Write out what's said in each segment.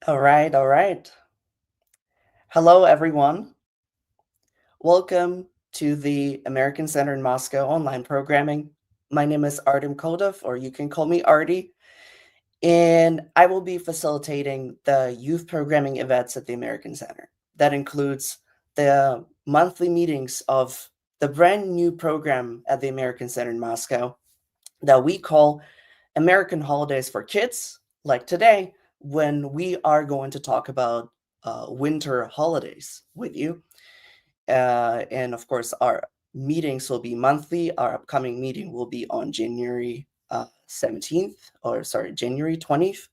All right, all right. Hello, everyone. Welcome to the American Center in Moscow online programming. My name is Artem Kotov, or you can call me Artie, and I will be facilitating the youth programming events at the American Center. That includes the monthly meetings of the brand new program at the American Center in Moscow that we call American Holidays for Kids, like today, when we are going to talk about winter holidays with you. And of course, our meetings will be monthly. Our upcoming meeting will be on January 17th, or sorry, January 20th.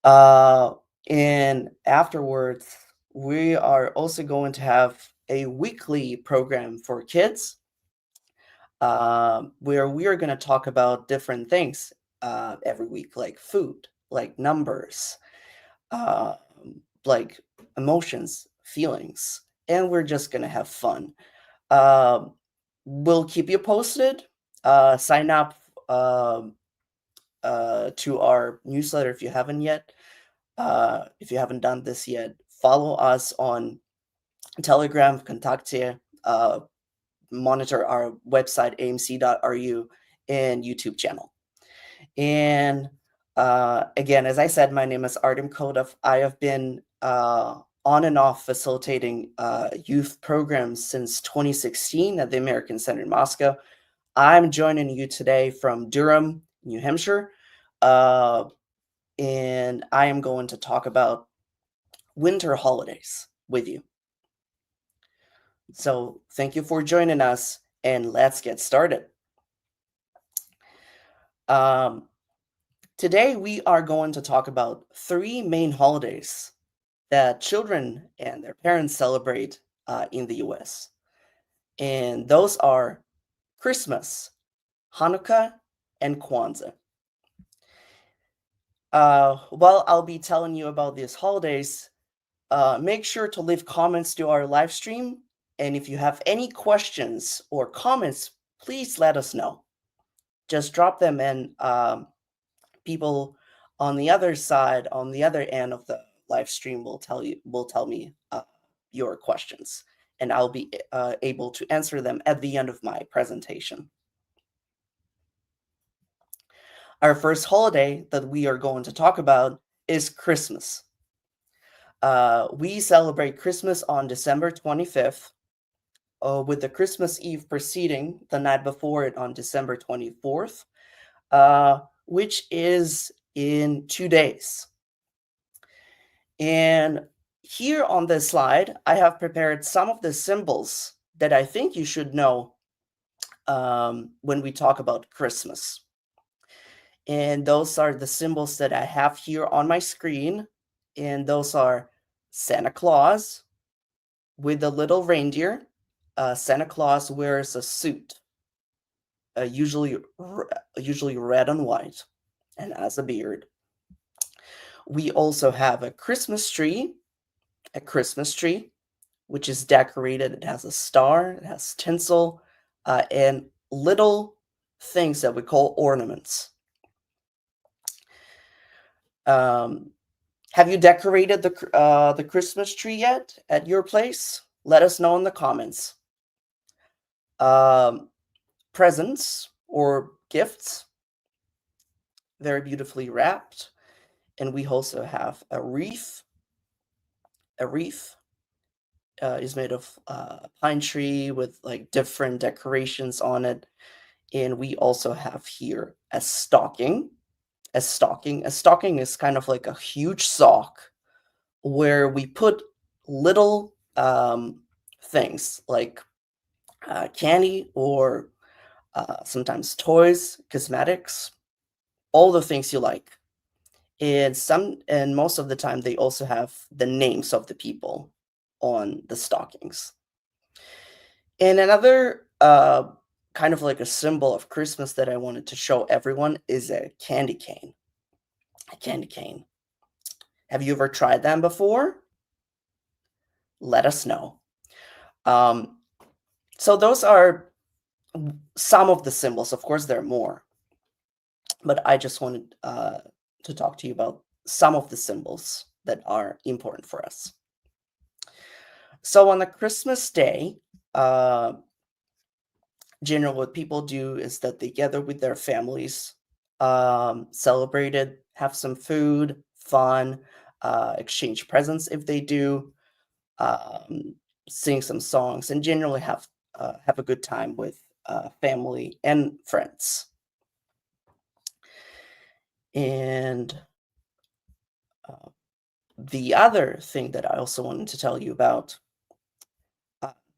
Uh, and afterwards, we are also going to have a weekly program for kids where we are going to talk about different things every week, like food, like numbers, uh, like emotions, feelings, and we're just going to have fun. Um, we'll keep you posted. Sign up to our newsletter if you haven't yet. If you haven't done this yet, follow us on Telegram, Kontakte, monitor our website, amc.ru, and YouTube channel. And again, as I said, my name is Artem Kotov. I have been on and off facilitating youth programs since 2016 at the American Center in Moscow. I'm joining you today from Durham, New Hampshire, and I am going to talk about winter holidays with you. So thank you for joining us, and let's get started. Um, Today, we are going to talk about three main holidays that children and their parents celebrate in the US. And those are Christmas, Hanukkah, and Kwanzaa. While I'll be telling you about these holidays, make sure to leave comments to our live stream. And if you have any questions or comments, please let us know. Just drop them in. People on the other side, on the other end of the live stream, will tell me your questions, and I'll be able to answer them at the end of my presentation. Our first holiday that we are going to talk about is Christmas. We celebrate Christmas on December 25th, with the Christmas Eve preceding the night before it on December 24th, which is in 2 days. And here on this slide, I have prepared some of the symbols that I think you should know when we talk about Christmas. And those are the symbols that I have here on my screen. And those are Santa Claus with a little reindeer. Santa Claus wears a suit, usually red and white, and has a beard. We also have a Christmas tree, which is decorated. It has a star, it has tinsel, and little things that we call ornaments. Have you decorated the Christmas tree yet at your place? Let us know in the comments. Presents or gifts, very beautifully wrapped, and we also have a wreath. A wreath is made of pine tree with like different decorations on it. And we also have here a stocking. A stocking is kind of like a huge sock where we put little things like candy or sometimes toys, cosmetics, all the things you like. And most of the time they also have the names of the people on the stockings. And another kind of like a symbol of Christmas that I wanted to show everyone is a candy cane. A candy cane. Have you ever tried them before? Let us know. So those are some of the symbols. Of course, there are more. But I just wanted to talk to you about some of the symbols that are important for us. So on the Christmas day, uh, generally what people do is that they gather with their families, celebrate it, have some food, fun, exchange presents if they do, um, sing some songs, and generally have a good time with family and friends. And uh, the other thing that I also wanted to tell you about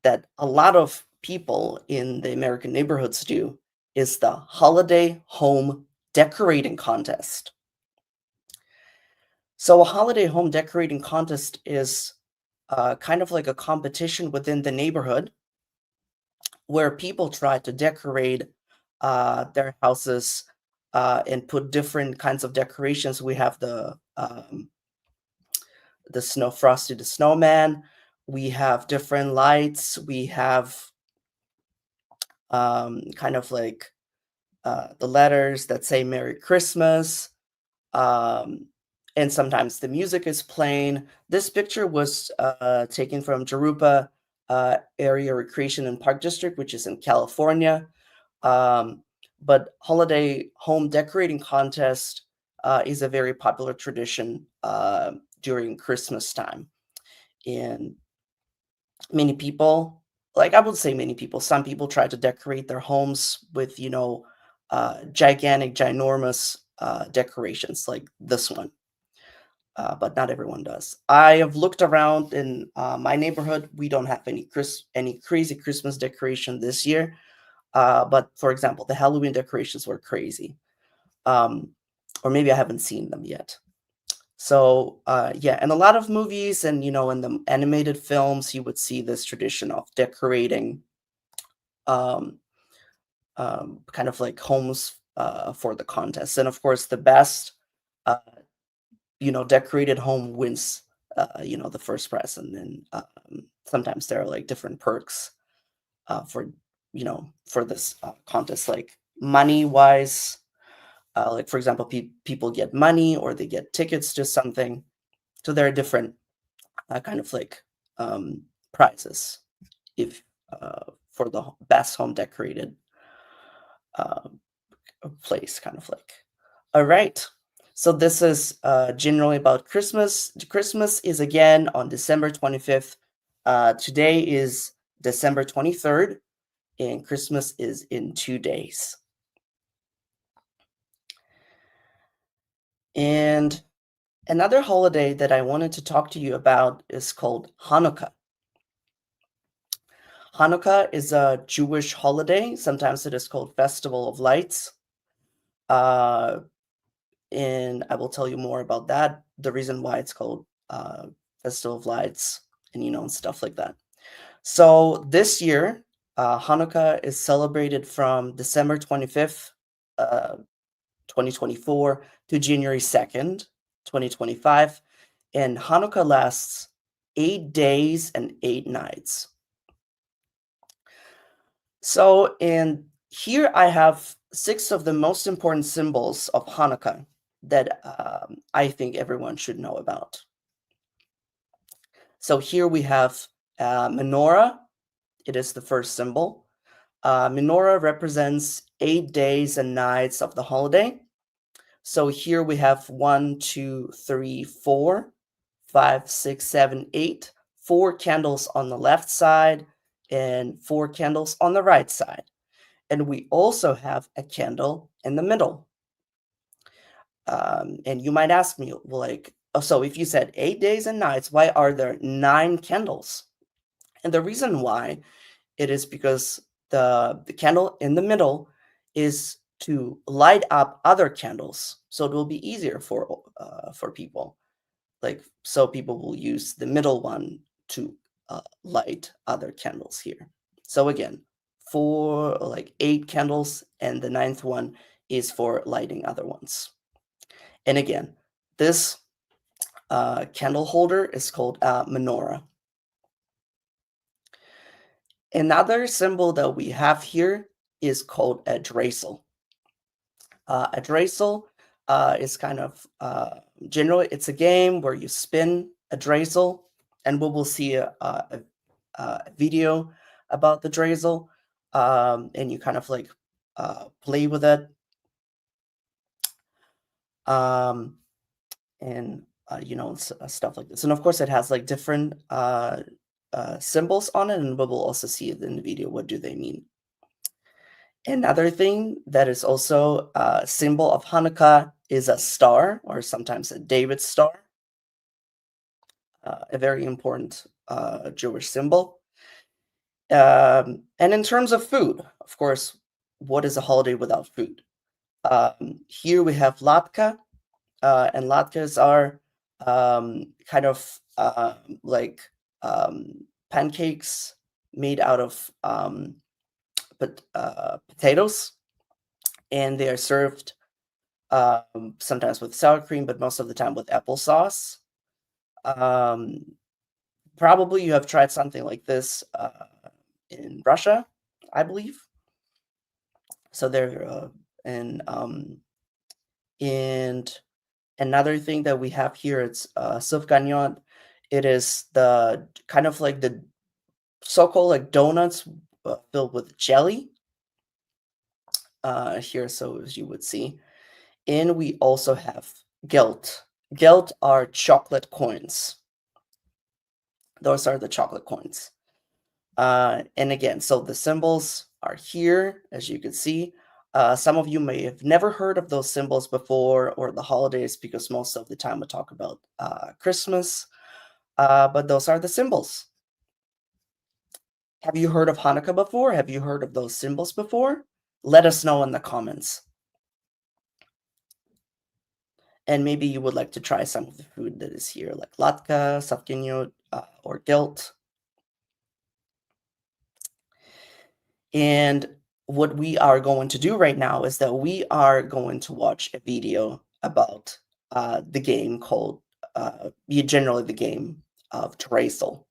that a lot of people in the American neighborhoods do is the holiday home decorating contest. So, a holiday home decorating contest is kind of like a competition within the neighborhood where people try to decorate their houses and put different kinds of decorations. We have the snow frosty the snowman. We have different lights. We have kind of like the letters that say Merry Christmas. Um, and sometimes the music is playing. This picture was taken from Jarupa Area Recreation and Park District, which is in California. Um, but holiday home decorating contest is a very popular tradition during Christmas time. And many people, like I would say many people, some people try to decorate their homes with, gigantic, ginormous decorations like this one. But not everyone does. I have looked around in my neighborhood. We don't have any crazy Christmas decoration this year. But for example, the Halloween decorations were crazy. Um, or maybe I haven't seen them yet. So yeah, in a lot of movies and in the animated films, you would see this tradition of decorating um, kind of like homes for the contest. And of course, the best uh, decorated home wins the first prize. And then sometimes there are like different perks for this contest, like money wise. Like for example, people get money or they get tickets to something. So there are different kind of like um, prizes if for the best home decorated uh, place, kind of like. All right. So this is generally about Christmas. Christmas is again on December 25th. Today is December 23rd, and Christmas is in 2 days. And another holiday that I wanted to talk to you about is called Hanukkah. Hanukkah is a Jewish holiday. Sometimes it is called Festival of Lights. Uh, and I will tell you more about that, the reason why it's called Festival of Lights, and stuff like that. So this year, Hanukkah is celebrated from December 25th, uh, 2024 to January 2nd, 2025. And Hanukkah lasts 8 days and 8 nights. So, and here I have 6 of the most important symbols of Hanukkah that I think everyone should know about. So here we have menorah. It is the first symbol. Menorah represents 8 days and nights of the holiday. So here we have 1, 2, 3, 4, 5, 6, 7, 8, 4 candles on the left side and 4 candles on the right side. And we also have a candle in the middle. And you might ask me, well, like, oh, so if you said 8 days and nights, why are there 9 candles? And the reason why it is because the candle in the middle is to light up other candles, so it will be easier for people. Like, so people will use the middle one to light other candles here. So again, for like 8 candles, and the ninth one is for lighting other ones. And again, this candle holder is called menorah. Another symbol that we have here is called a dreisel. A dreisel It's kind of generally it's a game where you spin a dreidel, and we will see a video about the dreidel, and you kind of like play with it. And stuff like this. And of course, it has like different symbols on it, and we will also see it in the video. What do they mean? Another thing that is also a symbol of Hanukkah is a star, or sometimes a David star, a very important Jewish symbol. And in terms of food, of course, what is a holiday without food? Here we have latke, and latkes are kind of like pancakes made out of potatoes, and they are served sometimes with sour cream, but most of the time with applesauce. Probably you have tried something like this in Russia, I believe. So they're and another thing that we have here, it's sufganyon. It is the kind of like the so-called like donuts filled with jelly here, so as you would see. And we also have gelt. Gelt are chocolate coins. Those are the chocolate coins. And again, so the symbols are here, as you can see. Some of you may have never heard of those symbols before, or the holidays, because most of the time we talk about Christmas. But those are the symbols. Have you heard of Hanukkah before? Have you heard of those symbols before? Let us know in the comments. And maybe you would like to try some of the food that is here, like latke, safkenyot, or gelt. And what we are going to do right now is that we are going to watch a video about the game called, generally the game of dreidel.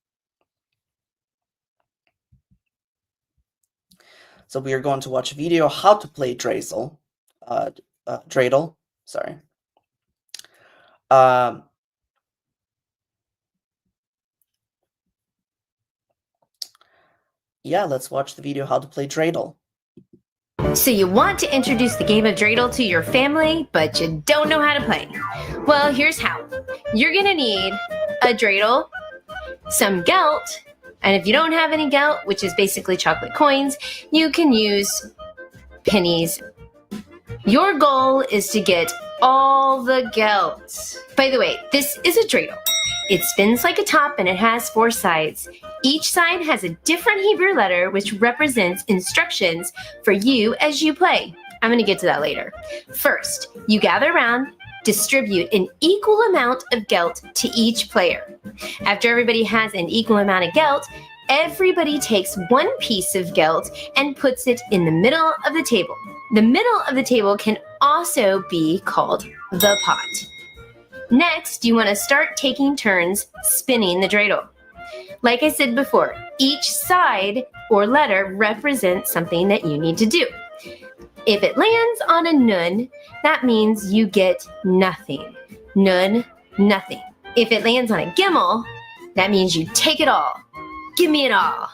So we are going to watch a video how to play dreidel, sorry. Yeah, let's watch the video how to play dreidel. So you want to introduce the game of dreidel to your family, but you don't know how to play. Well, here's how. You're gonna need a dreidel, some gelt, and if you don't have any gelt, which is basically chocolate coins, you can use pennies. Your goal is to get all the gelt. By the way, this is a dreidel. It spins like a top and it has 4 sides. Each side has a different Hebrew letter which represents instructions for you as you play. I'm going to get to that later. First, you gather around, distribute an equal amount of gelt to each player. After everybody has an equal amount of gelt, everybody takes one piece of gelt and puts it in the middle of the table. The middle of the table can also be called the pot. Next, you want to start taking turns spinning the dreidel. Like I said before, each side or letter represents something that you need to do. If it lands on a nun, that means you get nothing. Nun, nothing. If it lands on a gimel, that means you take it all. Give me it all.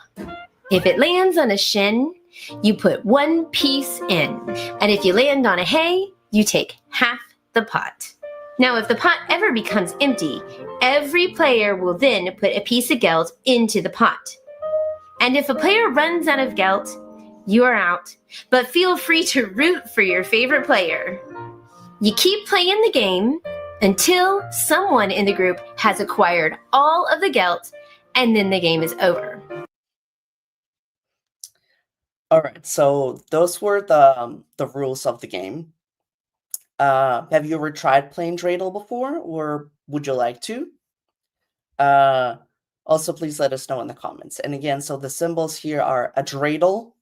If it lands on a shin, you put one piece in. And if you land on a hay, you take half the pot. Now, if the pot ever becomes empty, every player will then put a piece of gelt into the pot. And if a player runs out of gelt, you are out, but feel free to root for your favorite player. You keep playing the game until someone in the group has acquired all of the gelt, and then the game is over. All right, so those were the rules of the game. Have you ever tried playing dreidel before, or would you like to? Also, please let us know in the comments. And again, so the symbols here are a dreidel,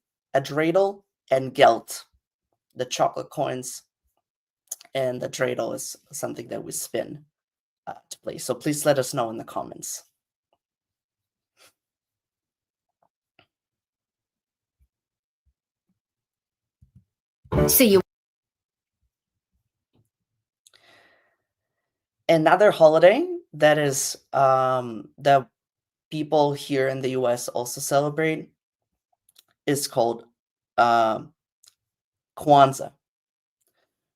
and gelt, the chocolate coins, and the dreidel is something that we spin to play. So please let us know in the comments. So you Another holiday that is that people here in the US also celebrate is called um, Kwanzaa.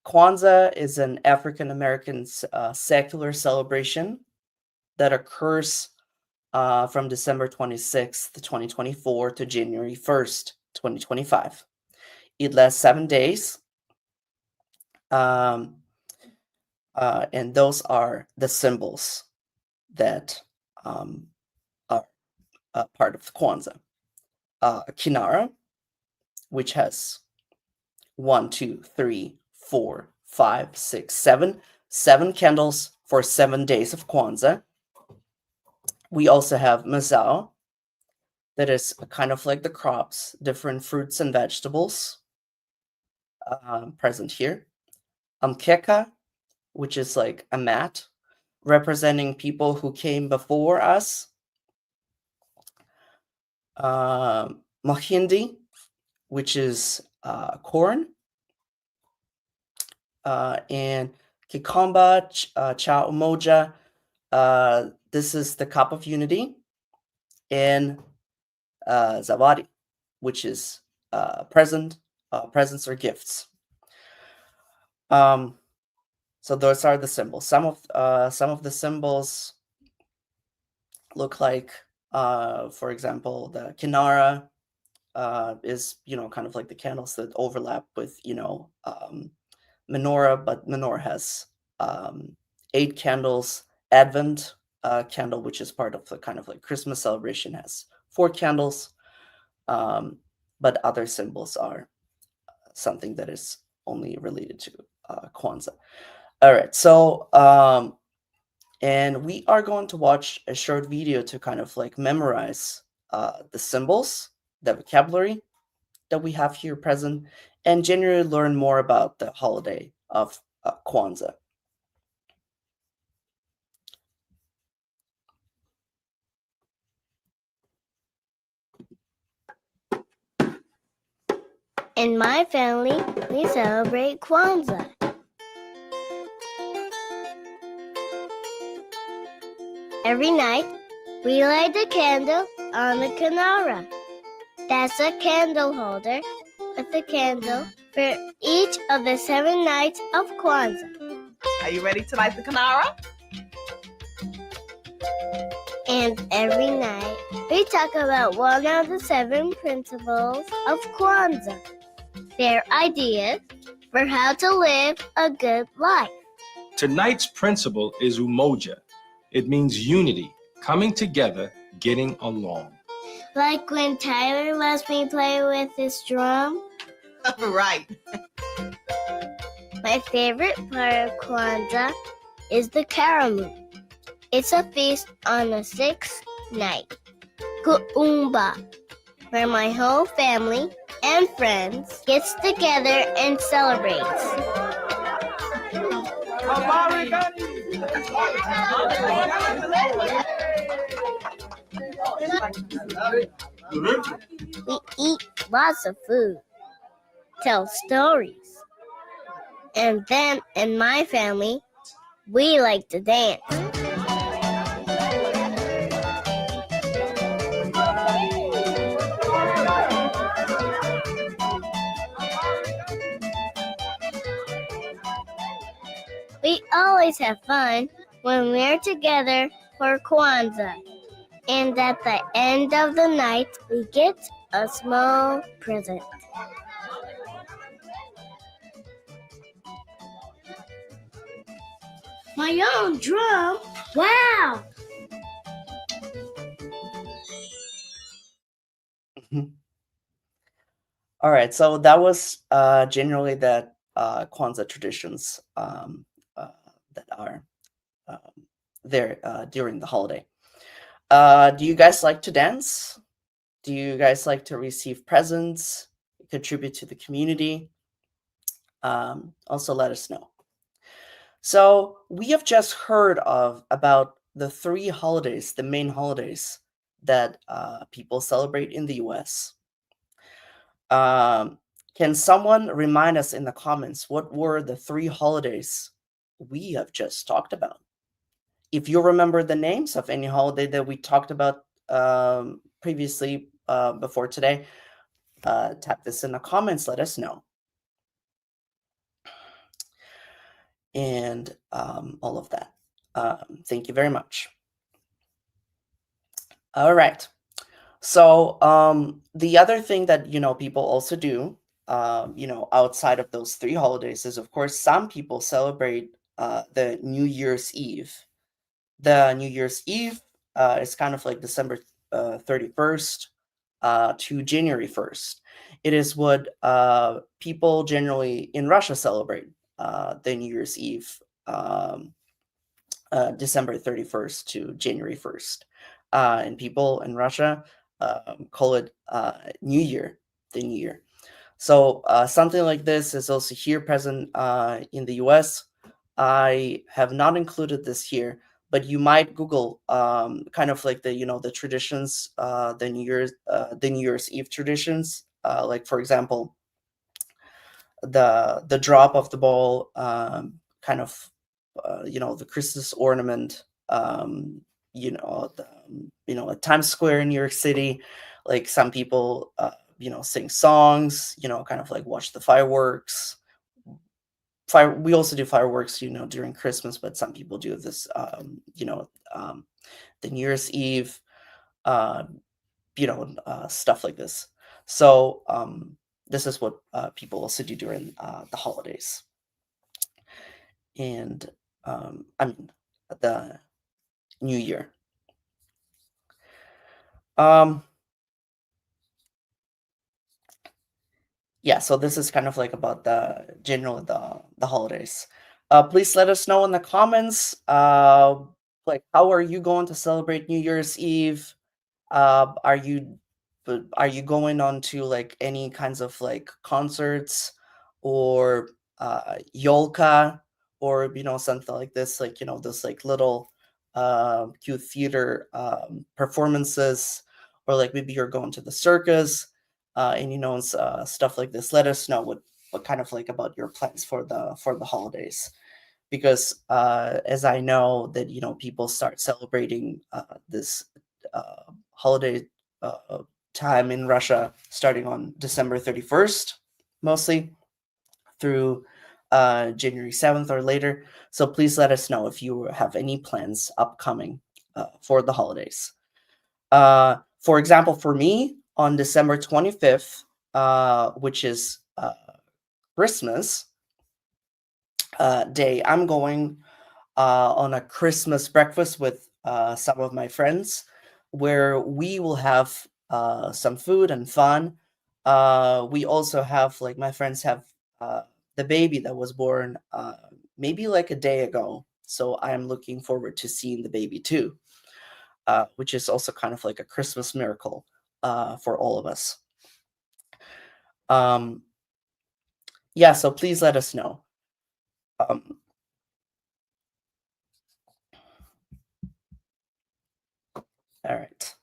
Kwanzaa is an African American secular celebration that occurs from December 26th, 2024 to January 1st, 2025. It lasts 7 days. Um, and those are the symbols that are part of Kwanzaa. Kinara, which has 7 candles for 7 days of Kwanzaa. We also have mazao, that is kind of like the crops, different fruits and vegetables present here. Keka, which is like a mat representing people who came before us. Mahindi, which is corn. And Kikamba, Cha Umoja, this is the cup of unity. And Zawadi, which is presents or gifts. So those are the symbols. Some of the symbols look like, for example, the kinara is kind of like the candles that overlap with menorah, but menorah has 8 candles. Advent candle, which is part of the kind of like Christmas celebration, has 4 candles. But other symbols are something that is only related to Kwanzaa. All right, so and we are going to watch a short video to kind of like memorize the symbols, the vocabulary that we have here present, and generally learn more about the holiday of Kwanzaa. In my family, we celebrate Kwanzaa. Every night, we light a candle on the kinara. That's a candle holder with a candle for each of the 7 nights of Kwanzaa. Are you ready to light the kinara? And every night, we talk about one of the 7 principles of Kwanzaa. Their ideas for how to live a good life. Tonight's principle is umoja. It means unity, coming together, getting along. Like when Tyler lets me play with his drum. Right. My favorite part of Kwanzaa is the Karamu. It's a feast on the 6th night, Kuumba, where my whole family and friends gets together and celebrates. We eat lots of food, tell stories, and then in my family, we like to dance. We always have fun when we're together for Kwanzaa. And at the end of the night, we get a small present. My own drum? Wow! All right, so that was generally that Kwanzaa traditions that are there during the holiday. Do you guys like to dance? Do you guys like to receive presents, contribute to the community? Also let us know. So we have just heard about the 3 holidays, the main holidays that people celebrate in the US. Can someone remind us in the comments what were the 3 holidays we have just talked about? if you remember the names of any holiday that we talked about previously before today, tap this in the comments, let us know. And all of that. Thank you very much. All right. So the other thing that, people also do, outside of those 3 holidays is, of course, some people celebrate the New Year's Eve. The New Year's Eve is kind of like December 31st to January 1st. It is what people generally in Russia celebrate, the New Year's Eve, December 31st to January 1st. And people in Russia call it New Year, the New Year. So something like this is also here present in the US. I have not included this here, but you might Google kind of like the traditions, the New Year's Eve traditions. Like, for example, the drop of the ball, kind of the Christmas ornament, at Times Square in New York City. Like, some people sing songs, kind of like watch the fireworks. We also do fireworks during Christmas, but some people do this the New Year's Eve, stuff like this. So this is what people also do during the holidays. And I mean, the New Year. Yeah, so this is kind of like about the holidays. Please let us know in the comments, like, how are you going to celebrate New Year's Eve? Are you going on to like any kinds of like concerts, or yolka, or something like this, like those like little cute theater performances, or like maybe you're going to the circus, and stuff like this. Let us know what kind of like about your plans for the holidays, because as I know that people start celebrating this holiday time in Russia starting on December 31st, mostly through January 7th or later. So please let us know if you have any plans upcoming for the holidays. For example, for me, on December 25th, which is Christmas Day, I'm going on a Christmas breakfast with some of my friends, where we will have some food and fun. We also have, like, my friends have the baby that was born maybe like a day ago. So I am looking forward to seeing the baby too, which is also kind of like a Christmas miracle for all of us. Yeah, so please let us know. All right.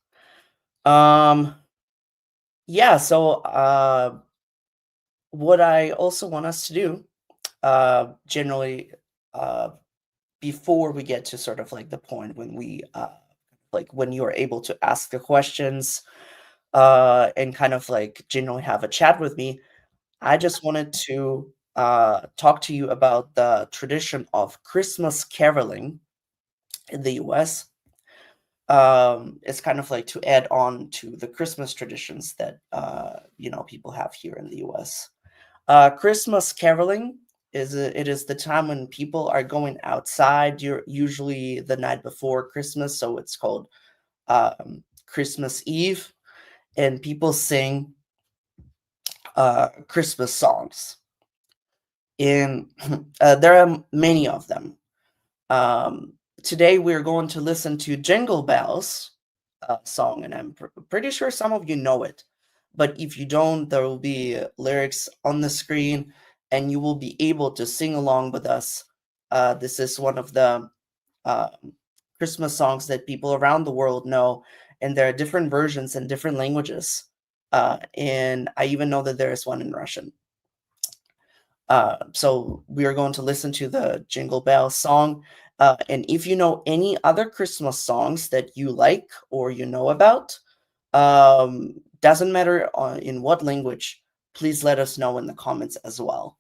Yeah, so what I also want us to do, generally, before we get to sort of like the point when we, like, when you are able to ask the questions, and kind of like generally have a chat with me, I just wanted to talk to you about the tradition of Christmas caroling in the US. It's kind of like to add on to the Christmas traditions that people have here in the US. Christmas caroling it is the time when people are going outside. You're usually the night before Christmas, so it's called Christmas Eve, and people sing Christmas songs. And there are many of them. Today we're going to listen to Jingle Bells song, and I'm pretty sure some of you know it. But if you don't, there will be lyrics on the screen, and you will be able to sing along with us. This is one of the Christmas songs that people around the world know, and there are different versions in different languages. And I even know that there is one in Russian. So we are going to listen to the Jingle Bells song, And if you know any other Christmas songs that you like or you know about, doesn't matter in what language, please let us know in the comments as well.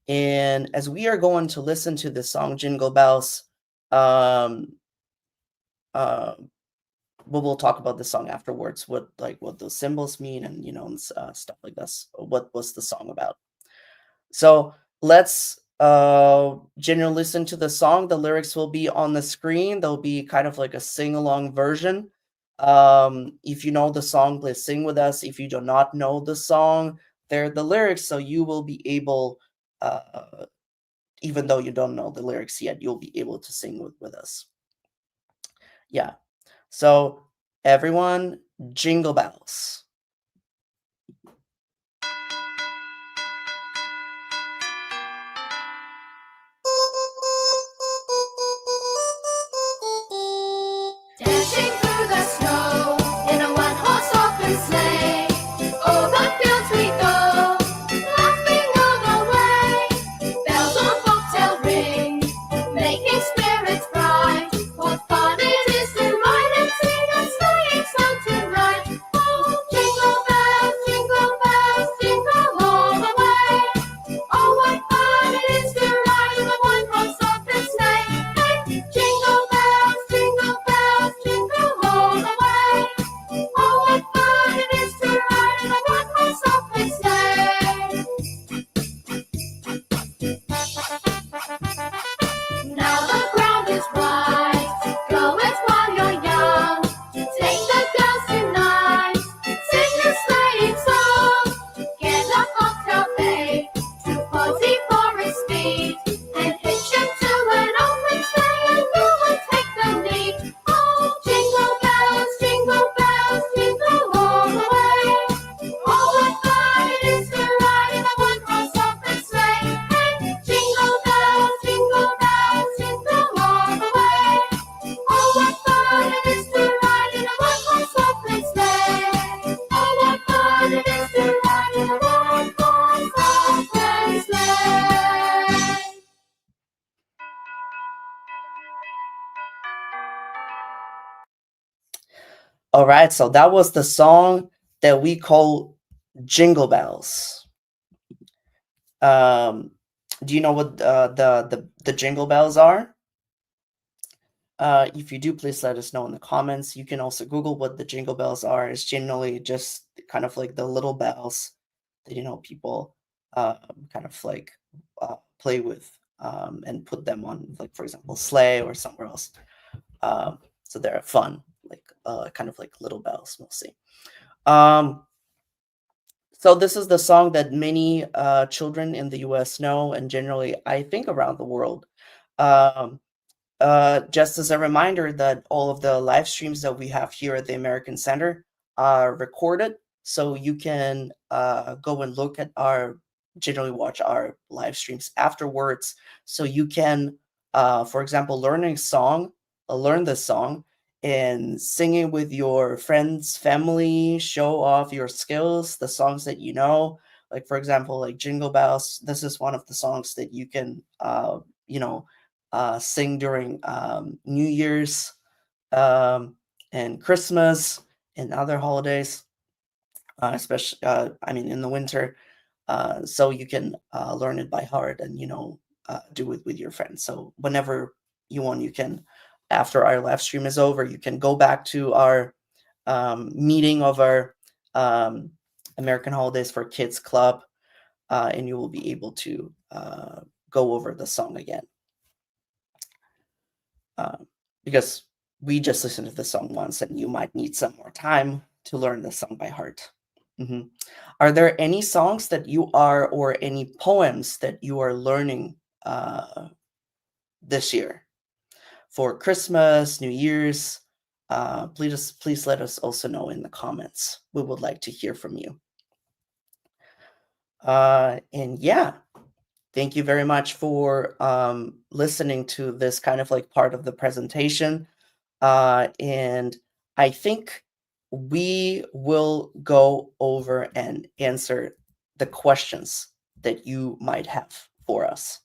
And as we are going to listen to the song Jingle Bells, um, we'll talk about the song afterwards, what those symbols mean, and stuff like this. What was the song about? So let's generally listen to the song. The lyrics will be on the screen. There'll be kind of like a sing-along version. If you know the song, please sing with us. If you do not know the song, they're the lyrics, so you will be able, even though you don't know the lyrics yet, you'll be able to sing with us. Yeah. So everyone, jingle bells. Dashing through the snow in a one-horse open sleigh. O'er the fields we go, laughing all the way. Bells on bobtail ring, making spirits bright. What fun it is to ride and sing a sleighing song tonight! Oh, jingle bells, jingle all the way. Oh, what fun it is to ride in a one-horse open sleigh! Hey, jingle bells, jingle all the way. Oh, what fun it is to ride in a one-horse open sleigh! Now the ground is white, go it while you're young. Take the girls tonight, sing a sleighing song. Get a cocktail babe to cozy forest speed, and hitch him to an open sleigh, and you will take the lead. Oh, jingle bells, jingle all the way. Oh, what fun it is to ride in a one-horse open sleigh! Hey, jingle bells, jingle all the way. Oh, what fun it is to ride in a one-horse open sleigh! Oh, what fun it is to ride in a one-horse open sleigh! All right, so that was the song that we call Jingle Bells. Do you know what the Jingle Bells are? If you do, please let us know in the comments. You can also Google what the Jingle Bells are. It's generally just kind of like the little bells that people kind of like play with and put them on, like, for example, sleigh or somewhere else. So they're fun, like kind of like little bells, mostly. So this is the song that many children in the US know, and generally, I think, around the world. Um, just as a reminder that all of the live streams that we have here at the American Center are recorded, so you can go and generally watch our live streams afterwards. So you can, for example, learn this song and sing it with your friends, family, show off your skills, the songs that you know. Like, for example, like Jingle Bells, this is one of the songs that you can, sing during New Year's and Christmas and other holidays, especially, I mean, in the winter. So you can learn it by heart and, do it with your friends. So whenever you want, you can, after our live stream is over, you can go back to our meeting of our American Holidays for Kids Club, and you will be able to go over the song again. Because we just listened to the song once, and you might need some more time to learn the song by heart. Are there any songs that you are, or any poems that you are learning this year for Christmas, New Year's? Please let us also know in the comments. We would like to hear from you. And yeah, thank you very much for listening to this kind of like part of the presentation. And I think we will go over and answer the questions that you might have for us.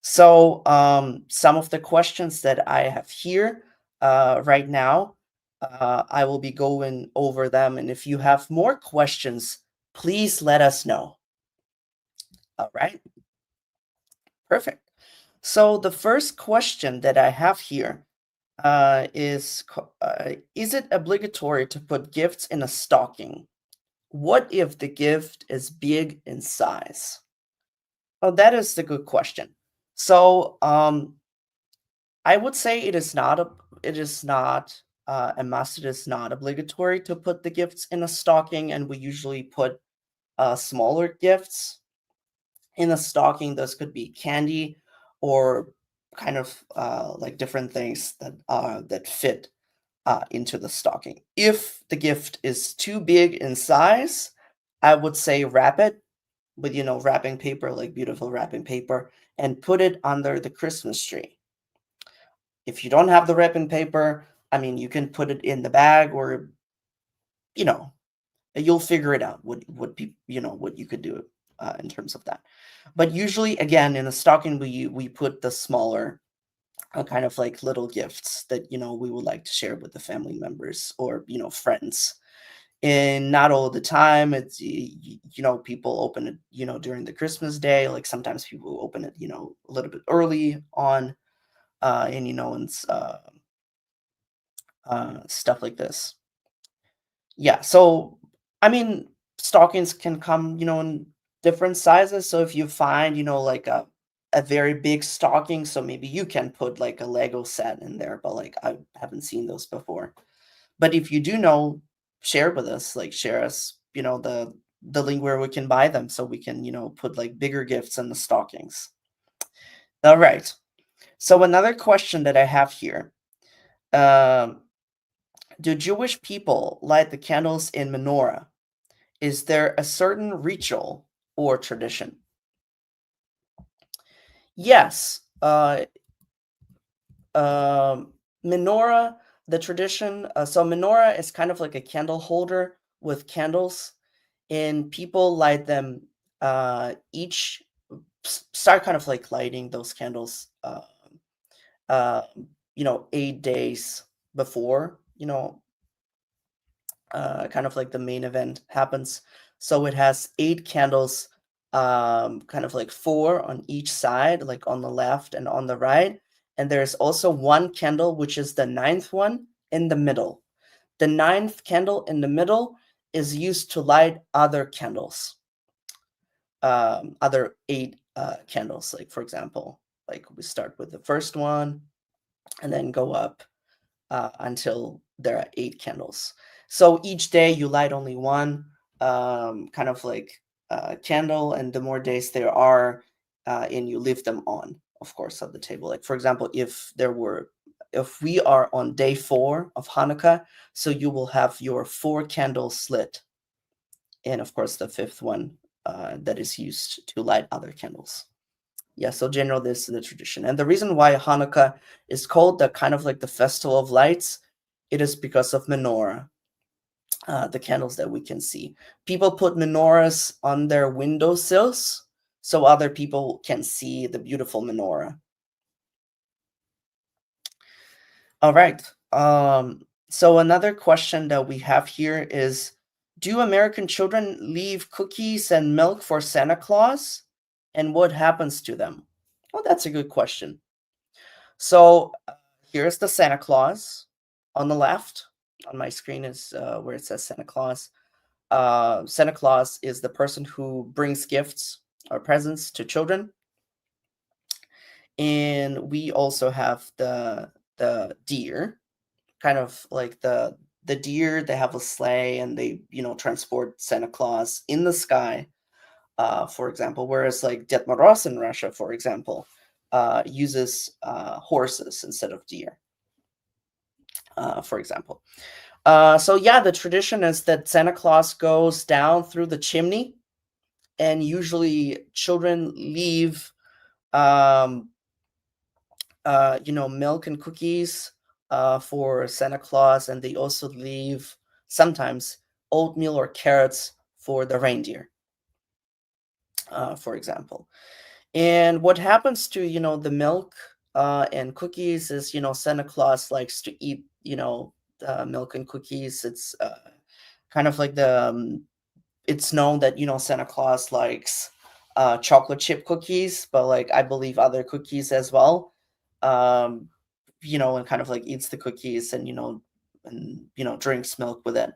So some of the questions that I have here right now, I will be going over them. And if you have more questions, please let us know. All right, perfect. So the first question that I have here is it obligatory to put gifts in a stocking? What if the gift is big in size? Oh, that is the good question. So I would say it is not a must. It is not obligatory to put the gifts in a stocking, and we usually put smaller gifts in a stocking. Those could be candy or kind of like different things that fit into the stocking. If the gift is too big in size, I would say wrap it with wrapping paper, like beautiful wrapping paper, and put it under the Christmas tree. If you don't have the wrapping paper, I mean, you can put it in the bag, or you know, you'll figure it out. What you could do in terms of that. But usually, again, in a stocking, we put the smaller kind of like little gifts that we would like to share with the family members or friends. And not all the time. It's people open it during the Christmas day. Like sometimes people open it a little bit early on, and stuff like this. Yeah, so I mean, stockings can come, in different sizes. So if you find, like a very big stocking, so maybe you can put like a Lego set in there, but like I haven't seen those before. But if you do know, share with us, like share us, the link where we can buy them so we can, put like bigger gifts in the stockings. All right. So another question that I have here. Um, do Jewish people light the candles in menorah? Is there a certain ritual or tradition? Yes. Menorah, the tradition. So menorah is kind of like a candle holder with candles, and people light them each start kind of like lighting those candles uh 8 days before kind of like the main event happens. So it has 8 candles, kind of like 4 on each side, like on the left and on the right. And there's also one candle, which is the ninth one in the middle. The ninth candle in the middle is used to light other candles, other 8 candles. Like, for example, like we start with the first one and then go up until there are 8 candles. So each day you light only one kind of like candle, and the more days there are, and you leave them on, of course, at the table. Like for example, if we are on day 4 of Hanukkah, so you will have your 4 candles lit, and of course the 5th one that is used to light other candles. Yeah, so general, this is the tradition. And the reason why Hanukkah is called the kind of like the festival of lights, it is because of menorah, the candles that we can see. People put menorahs on their windowsills so other people can see the beautiful menorah. All right. So another question that we have here is, do American children leave cookies and milk for Santa Claus? And what happens to them? Oh, that's a good question. So here's the Santa Claus on the left. On my screen is where it says Santa Claus. Santa Claus is the person who brings gifts or presents to children. And we also have the deer, kind of like the deer. They have a sleigh and they transport Santa Claus in the sky, for example. Whereas like Ded Moroz in Russia, for example, uses horses instead of deer, for example. So yeah, the tradition is that Santa Claus goes down through the chimney, and usually children leave, milk and cookies for Santa Claus, and they also leave sometimes oatmeal or carrots for the reindeer, for example. And what happens to, the milk and cookies is, Santa Claus likes to eat, milk and cookies. It's kind of like it's known that, Santa Claus likes chocolate chip cookies, but like I believe other cookies as well. Um, and kind of like eats the cookies and, drinks milk with it.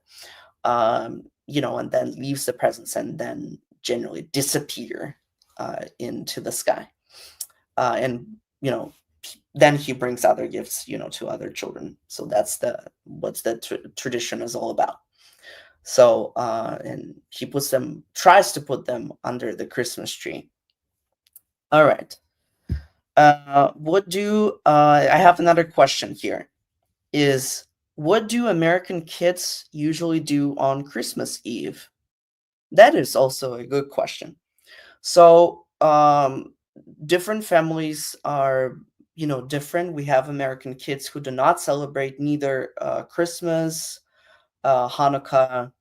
And then leaves the presents and then generally disappear into the sky. And then he brings other gifts, to other children. So that's what's the tradition is all about. So and he tries to put them under the Christmas tree. All right. I have another question here. Is what do American kids usually do on Christmas Eve? That is also a good question. So, different families are, different. We have American kids who do not celebrate neither Christmas, Hanukkah,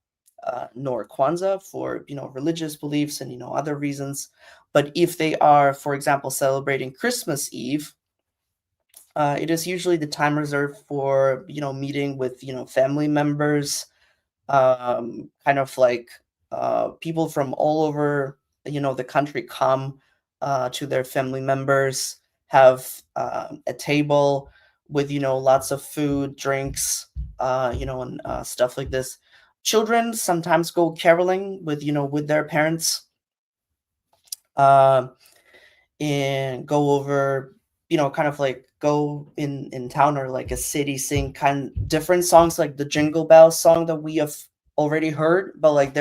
nor Kwanzaa for, religious beliefs and, other reasons. But if they are, for example, celebrating Christmas Eve, it is usually the time reserved for, meeting with, family members, kind of like people from all over the country come to their family members, have a table with lots of food, drinks, and stuff like this. Children sometimes go caroling with their parents, uh, and go over, kind of like go in town or like a city, sing kind different songs like the Jingle Bells song that we have already heard, but like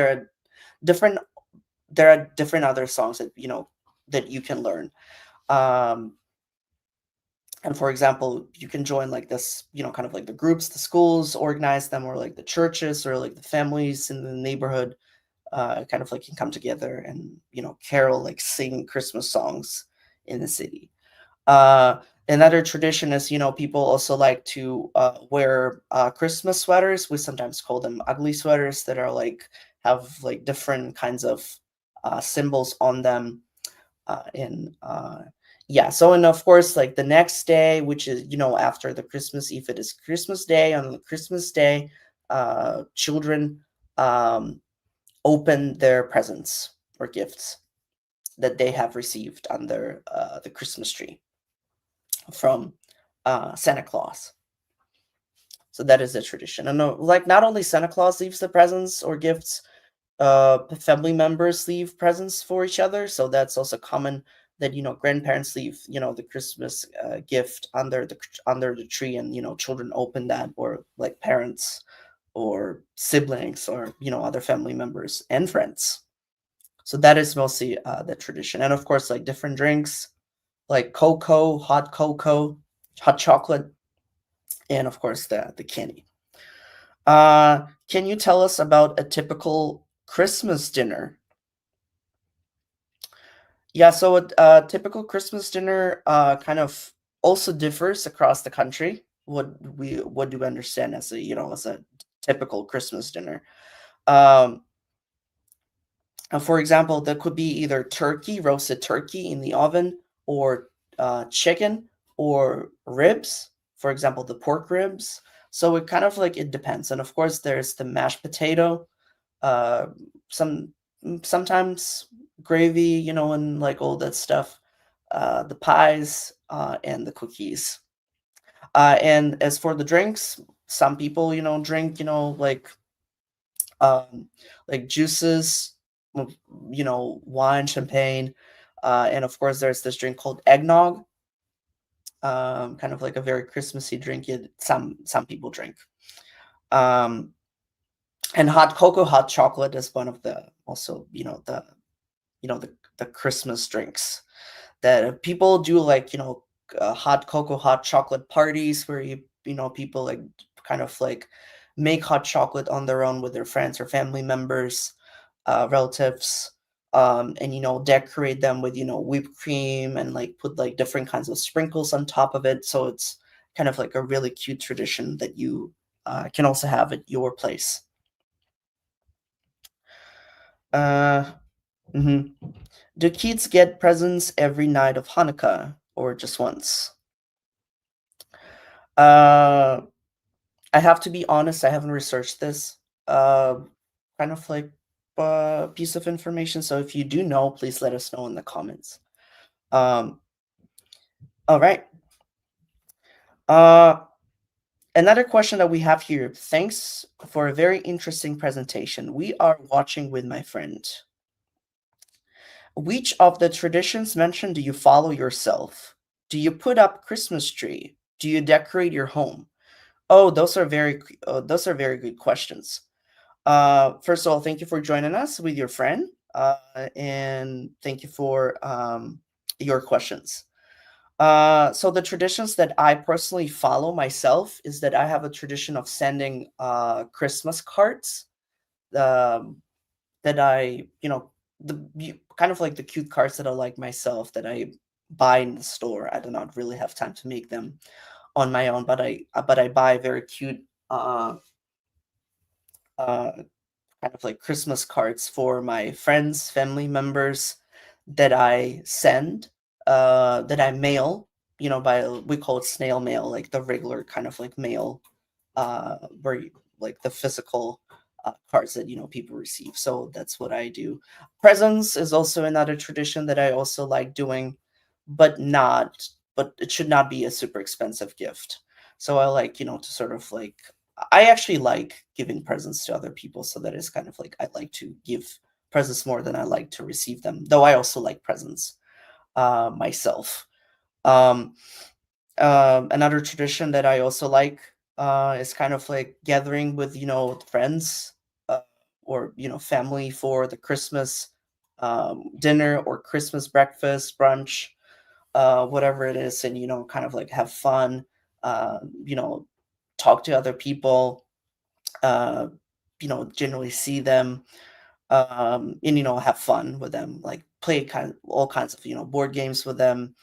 different there are different other songs that that you can learn. um and for example, you can join like this, kind of like the groups, the schools organize them, or like the churches, or like the families in the neighborhood, kind of like can come together and carol, like sing Christmas songs in the city. uh Another tradition is, people also like to wear Christmas sweaters. We sometimes call them ugly sweaters, that are like have like different kinds of symbols on them. And yeah, so, and of course, like the next day, which is, after the Christmas Eve, it is Christmas Day. On the Christmas Day, children um open their presents or gifts that they have received under the Christmas tree from Santa Claus. So that is a tradition. And like not only Santa Claus leaves the presents or gifts, family members leave presents for each other. So that's also common that grandparents leave the Christmas gift under the tree, and children open that, or like parents or siblings, or other family members and friends. So that is mostly the tradition. And of course, like different drinks like cocoa, hot chocolate, and of course the candy. Can you tell us about a typical Christmas dinner? Yeah, so a typical Christmas dinner kind of also differs across the country. What do we understand as a typical Christmas dinner? Um, for example, there could be either roasted turkey in the oven, or chicken, or ribs. For example, the pork ribs. So it kind of like it depends. And of course, there's the mashed potato, uh, some sometimes gravy, and like all that stuff, the pies, and the cookies. And as for the drinks, some people, drink, um, like juices, wine, champagne, and of course, there's this drink called eggnog, kind of like a very Christmassy drink. Some people drink. Um, and hot cocoa, hot chocolate is one of the also, the Christmas drinks that people do, like hot cocoa, hot chocolate parties, where people like kind of like make hot chocolate on their own with their friends or family members, relatives, and decorate them with whipped cream, and like put like different kinds of sprinkles on top of it. So it's kind of like a really cute tradition that you can also have at your place. Uh, Hmm. Do kids get presents every night of Hanukkah or just once? Uh, I have to be honest, I haven't researched this. Uh, kind of like piece of information. So if you do know, please let us know in the comments. Um, all right. Uh, Another question that we have here. Thanks for a very interesting presentation. We are watching with my friend. Which of the traditions mentioned do you follow yourself? Do you put up Christmas tree? Do you decorate your home? Oh, those are very good questions. First of all, thank you for joining us with your friend, and thank you for your questions. So the traditions that I personally follow myself is that I have a tradition of sending Christmas cards. Um, that I, kind of like the cute cards that I like myself that I buy in the store. I do not really have time to make them on my own, but I buy very cute uh, uh, kind of like Christmas cards for my friends, family members that I send, that I mail, by we call it snail mail, like the regular kind of like mail, where like the physical cards that people receive. So that's what I do. Presents is also another tradition that I also like doing, but not, but it should not be a super expensive gift. So I like, to sort of like I actually like giving presents to other people, so that is kind of like I like to give presents more than I like to receive them. Though I also like presents myself. Um, Another tradition that I also like is kind of like gathering with friends, uh, or family for the Christmas dinner or Christmas breakfast, brunch, whatever it is, and kind of like have fun, uh, you know, talk to other people, uh, generally see them, and have fun with them, like play all kinds of board games with them,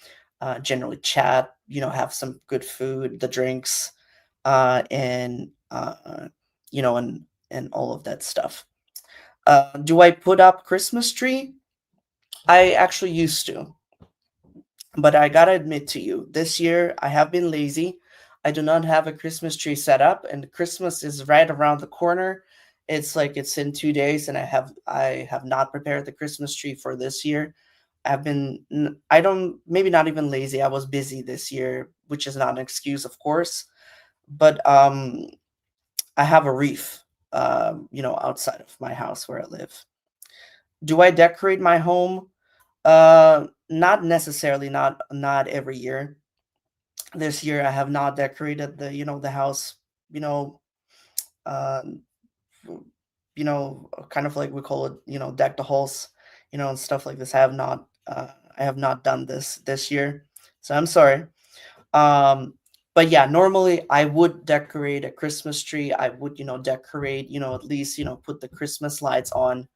generally chat, have some good food, the drinks, and and all of that stuff. Do I put up Christmas tree? I actually used to, but I gotta admit to you, this year I have been lazy. I do not have a Christmas tree set up, and Christmas is right around the corner. It's like it's in 2 days, and I have not prepared the Christmas tree for this year. I don't, maybe not even lazy. I was busy this year, which is not an excuse, of course. But I have a wreath, outside of my house where I live. Do I decorate my home? Not necessarily, not every year. This year I have not decorated the house, you know, um, kind of like we call it, deck the halls, and stuff like this. I have not done this year, so I'm sorry. Um, but yeah, normally I would decorate a Christmas tree. I would, decorate, at least, put the Christmas lights on,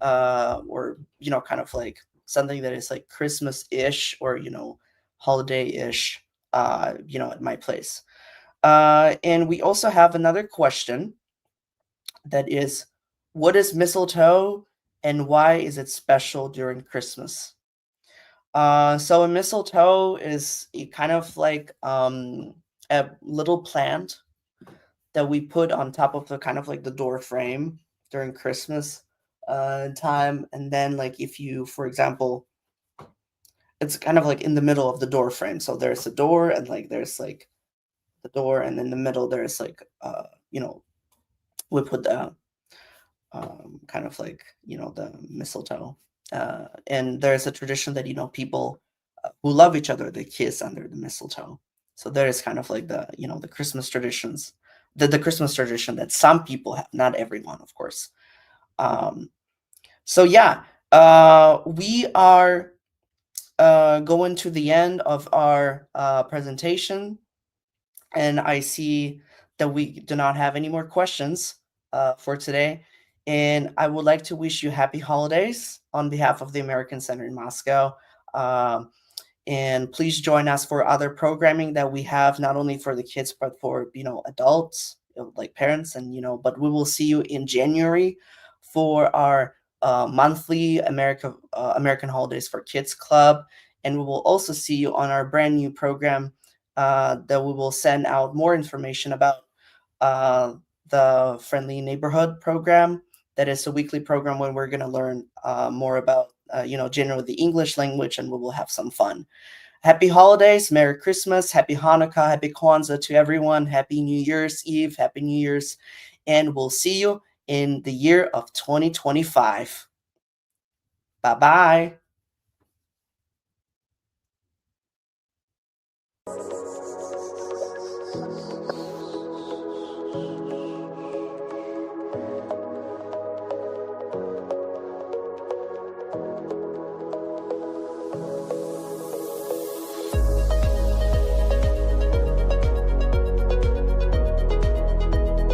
or, kind of like something that is like Christmas-ish or, holiday-ish, at my place. And we also have another question that is, what is mistletoe and why is it special during Christmas? So a mistletoe is a kind of like a little plant that we put on top of the kind of like the door frame during Christmas time. And then like if you, for example, it's kind of like in the middle of the door frame. So there's a door and like there's like the door, and in the middle there's like we put the kind of like the mistletoe. And there's a tradition that people who love each other, they kiss under the mistletoe. So there is kind of like the Christmas traditions, the Christmas tradition that some people have, not everyone, of course. Um, so yeah, we are going to the end of our presentation, and I see that we do not have any more questions for today. And I would like to wish you happy holidays on behalf of the American Center in Moscow. Um, and please join us for other programming that we have, not only for the kids but for adults, like parents, and but we will see you in January for our monthly American Holidays for Kids Club. And we will also see you on our brand new program that we will send out more information about, the Friendly Neighborhood program. That is a weekly program when we're going to learn more about, generally the English language, and we will have some fun. Happy holidays, Merry Christmas, Happy Hanukkah, Happy Kwanzaa to everyone, Happy New Year's Eve, Happy New Year's, and we'll see you in the year of 2025. Bye-bye.